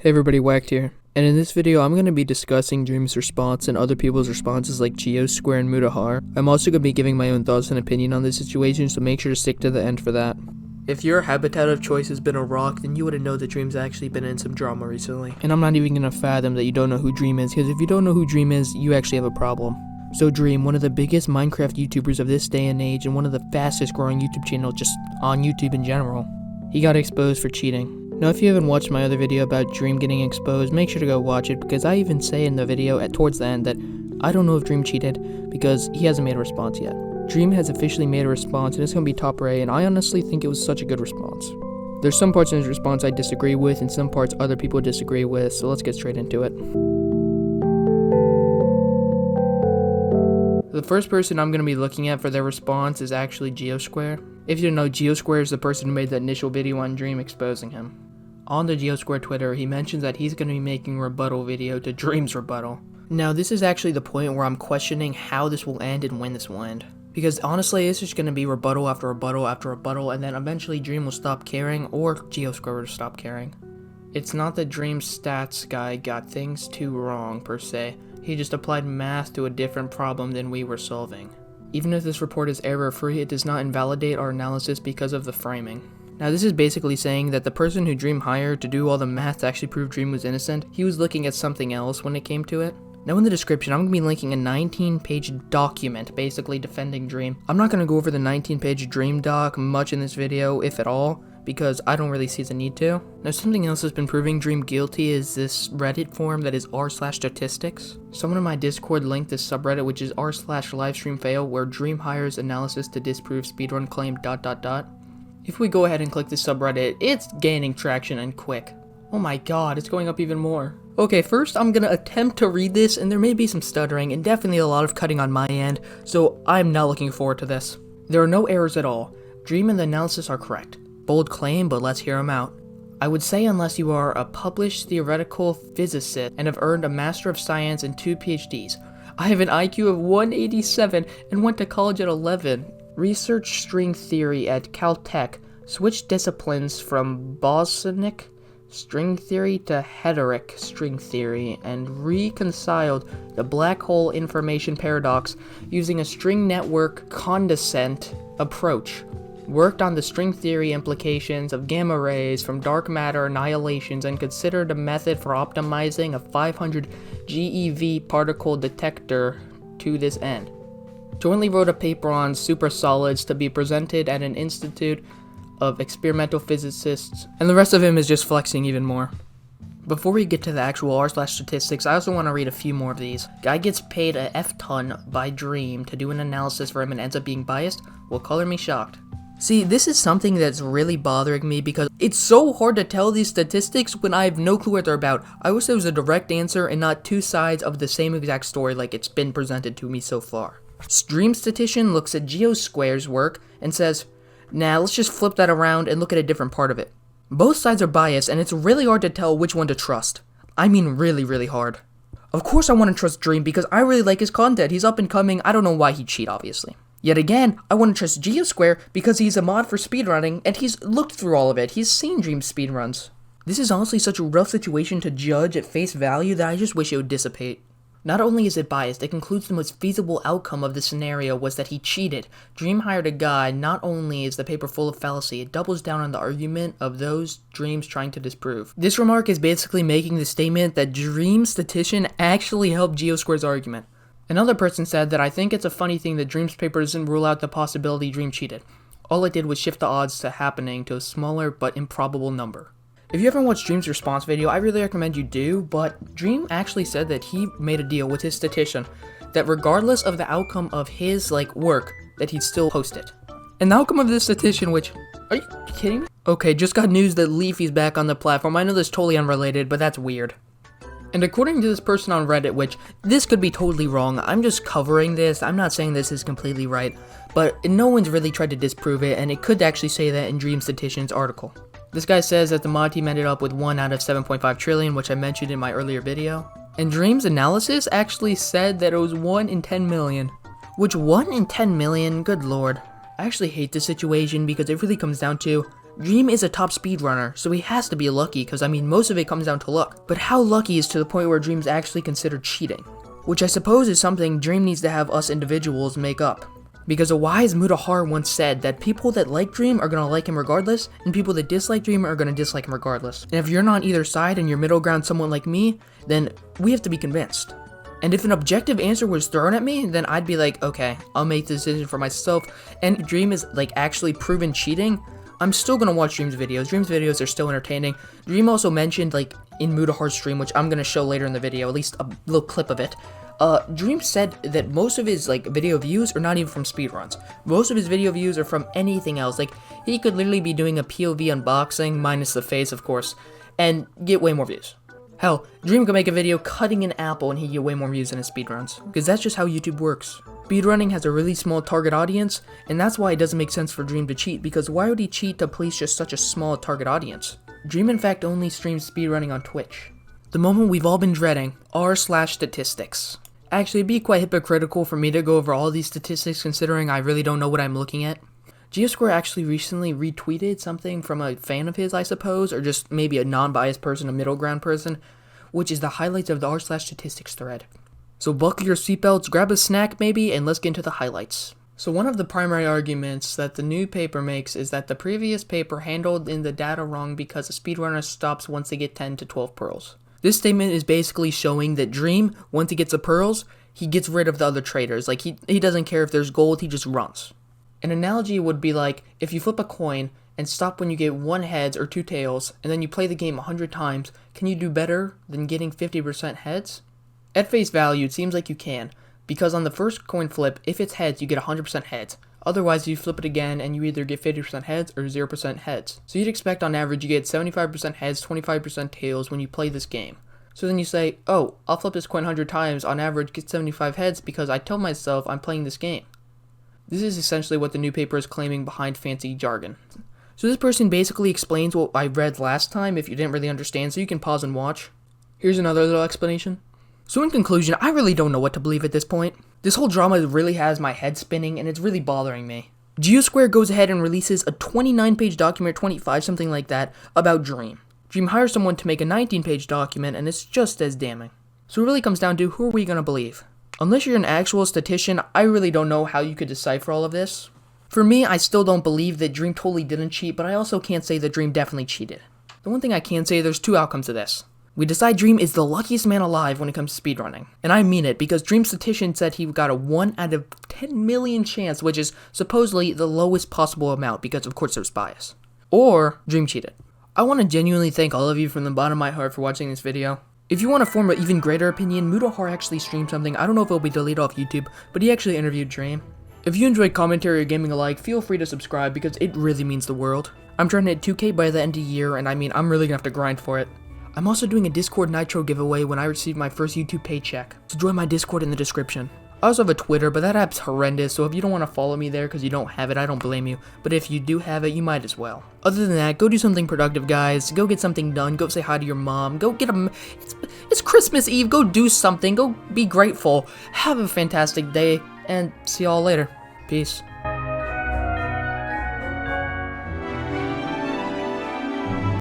Hey everybody, Whacked here, and in this video I'm going to be discussing Dream's response and other people's responses like Geosquare and Mutahar. I'm also going to be giving my own thoughts and opinion on this situation, so make sure to stick to the end for that. If your habitat of choice has been a rock, then you wouldn't know that Dream's actually been in some drama recently. And I'm not even going to fathom that you don't know who Dream is, because if you don't know who Dream is, you actually have a problem. So Dream, one of the biggest Minecraft YouTubers of this day and age, and one of the fastest growing YouTube channels just on YouTube in general, he got exposed for cheating. Now, if you haven't watched my other video about Dream getting exposed, make sure to go watch it, because I even say in the video towards the end that I don't know if Dream cheated, because he hasn't made a response yet. Dream has officially made a response, and it's going to be top rate, and I honestly think it was such a good response. There's some parts in his response I disagree with, and some parts other people disagree with, so let's get straight into it. The first person I'm going to be looking at for their response is actually Geosquare. If you don't know, Geosquare is the person who made the initial video on Dream exposing him. On the Geosquare Twitter, he mentions that he's going to be making a rebuttal video to Dream's rebuttal. Now, this is actually the point where I'm questioning how this will end and when this will end. Because honestly, it's just going to be rebuttal after rebuttal after rebuttal, and then eventually Dream will stop caring, or Geosquare will stop caring. It's not that Dream's stats guy got things too wrong, per se. He just applied math to a different problem than we were solving. Even if this report is error-free, it does not invalidate our analysis because of the framing. Now, this is basically saying that the person who Dream hired to do all the math to actually prove Dream was innocent, he was looking at something else when it came to it. Now, in the description, I'm going to be linking a 19-page document basically defending Dream. I'm not going to go over the 19-page Dream doc much in this video, if at all, because I don't really see the need to. Now, something else that's been proving Dream guilty is this Reddit forum that is r/statistics. Someone in my Discord linked this subreddit, which is r/livestreamfail, where Dream hires analysis to disprove speedrun claim ... If we go ahead and click this subreddit, it's gaining traction and quick. Oh my god, it's going up even more. Okay, first I'm gonna attempt to read this, and there may be some stuttering and definitely a lot of cutting on my end, so I'm not looking forward to this. There are no errors at all. Dream and the analysis are correct. Bold claim, but let's hear them out. I would say unless you are a published theoretical physicist and have earned a Master of Science and 2 PhDs. I have an IQ of 187 and went to college at 11. Research string theory at Caltech, switched disciplines from bosonic string theory to heteric string theory, and reconciled the black hole information paradox using a string network condensate approach. Worked on the string theory implications of gamma rays from dark matter annihilations and considered a method for optimizing a 500 GeV particle detector to this end. Jointly wrote a paper on supersolids to be presented at an institute of experimental physicists, and the rest of him is just flexing even more. Before we get to the actual r/statistics, I also want to read a few more of these. Guy gets paid a F-ton by Dream to do an analysis for him and ends up being biased? Well, color me shocked. See, this is something that's really bothering me because it's so hard to tell these statistics when I have no clue what they're about. I wish there was a direct answer and not two sides of the same exact story like it's been presented to me so far. Dream statistician looks at Geosquare's work and says, nah, let's just flip that around and look at a different part of it. Both sides are biased, and it's really hard to tell which one to trust. I mean really, really hard. Of course I want to trust Dream because I really like his content. He's up and coming. I don't know why he'd cheat, obviously. Yet again, I want to trust Geosquare because he's a mod for speedrunning, and he's looked through all of it. He's seen Dream's speedruns. This is honestly such a rough situation to judge at face value that I just wish it would dissipate. Not only is it biased, it concludes the most feasible outcome of the scenario was that he cheated. Dream hired a guy. Not only is the paper full of fallacy, it doubles down on the argument of those Dream's trying to disprove. This remark is basically making the statement that Dream's statistician actually helped Geosquare's argument. Another person said that I think it's a funny thing that Dream's paper doesn't rule out the possibility Dream cheated. All it did was shift the odds to happening to a smaller but improbable number. If you haven't watched Dream's response video, I really recommend you do, but Dream actually said that he made a deal with his statistician that regardless of the outcome of his, work, that he'd still post it. And the outcome of this statistician, which, are you kidding me? Okay, just got news that Leafy's back on the platform. I know this is totally unrelated, but that's weird. And according to this person on Reddit, which, this could be totally wrong, I'm just covering this, I'm not saying this is completely right, but no one's really tried to disprove it, and it could actually say that in Dream Statistician's article. This guy says that the mod team ended up with 1 out of 7.5 trillion, which I mentioned in my earlier video. And Dream's analysis actually said that it was 1 in 10 million. Which 1 in 10 million, good lord. I actually hate this situation because it really comes down to, Dream is a top speedrunner, so he has to be lucky because I mean most of it comes down to luck. But how lucky is to the point where Dream's actually considered cheating? Which I suppose is something Dream needs to have us individuals make up. Because a wise Mutahar once said that people that like Dream are gonna like him regardless, and people that dislike Dream are gonna dislike him regardless. And if you're not on either side and you're middle ground someone like me, then we have to be convinced. And if an objective answer was thrown at me, then I'd be like, okay, I'll make the decision for myself. And if Dream is like actually proven cheating, I'm still gonna watch Dream's videos. Dream's videos are still entertaining. Dream also mentioned like in Mutahar's stream, which I'm gonna show later in the video, at least a little clip of it. Dream said that most of his like video views are not even from speedruns. Most of his video views are from anything else. Like he could literally be doing a POV unboxing, minus the face of course, and get way more views. Hell, Dream could make a video cutting an apple and he'd get way more views than his speedruns. Because that's just how YouTube works. Speedrunning has a really small target audience, and that's why it doesn't make sense for Dream to cheat, because why would he cheat to please just such a small target audience? Dream in fact only streams speedrunning on Twitch. The moment we've all been dreading, r/statistics. Actually, it'd be quite hypocritical for me to go over all these statistics considering I really don't know what I'm looking at. Geosquare actually recently retweeted something from a fan of his, I suppose, or just maybe a non-biased person, a middle ground person, which is the highlights of the r/statistics thread. So buckle your seatbelts, grab a snack maybe, and let's get into the highlights. So one of the primary arguments that the new paper makes is that the previous paper handled in the data wrong because a speedrunner stops once they get 10 to 12 pearls. This statement is basically showing that Dream, once he gets the pearls, he gets rid of the other traders. Like, he doesn't care if there's gold, he just runs. An analogy would be like, if you flip a coin and stop when you get 1 heads or 2 tails, and then you play the game 100 times, can you do better than getting 50% heads? At face value, it seems like you can, because on the first coin flip, if it's heads, you get 100% heads. Otherwise, you flip it again and you either get 50% heads or 0% heads. So you'd expect on average you get 75% heads, 25% tails when you play this game. So then you say, oh, I'll flip this coin 100 times, on average get 75 heads because I tell myself I'm playing this game. This is essentially what the new paper is claiming behind fancy jargon. So this person basically explains what I read last time if you didn't really understand, so you can pause and watch. Here's another little explanation. So in conclusion, I really don't know what to believe at this point. This whole drama really has my head spinning and it's really bothering me. Geosquare goes ahead and releases a 29-page document, 25, something like that, about Dream. Dream hires someone to make a 19-page document and it's just as damning. So it really comes down to who are we gonna believe? Unless you're an actual statistician, I really don't know how you could decipher all of this. For me, I still don't believe that Dream totally didn't cheat, but I also can't say that Dream definitely cheated. The one thing I can say, there's 2 outcomes to this. We decide Dream is the luckiest man alive when it comes to speedrunning. And I mean it, because Dream's statistician said he got a 1 out of 10 million chance, which is supposedly the lowest possible amount, because of course there's bias. Or, Dream cheated. I want to genuinely thank all of you from the bottom of my heart for watching this video. If you want to form an even greater opinion, Mutahar actually streamed something. I don't know if it'll be deleted off YouTube, but he actually interviewed Dream. If you enjoyed commentary or gaming alike, feel free to subscribe because it really means the world. I'm trying to hit 2K by the end of the year, and I mean, I'm really gonna have to grind for it. I'm also doing a Discord Nitro giveaway when I receive my first YouTube paycheck, so join my Discord in the description. I also have a Twitter, but that app's horrendous, so if you don't want to follow me there because you don't have it, I don't blame you. But if you do have it, you might as well. Other than that, go do something productive, guys. Go get something done. Go say hi to your mom. Go get a... It's Christmas Eve. Go do something. Go be grateful. Have a fantastic day, and see y'all later. Peace.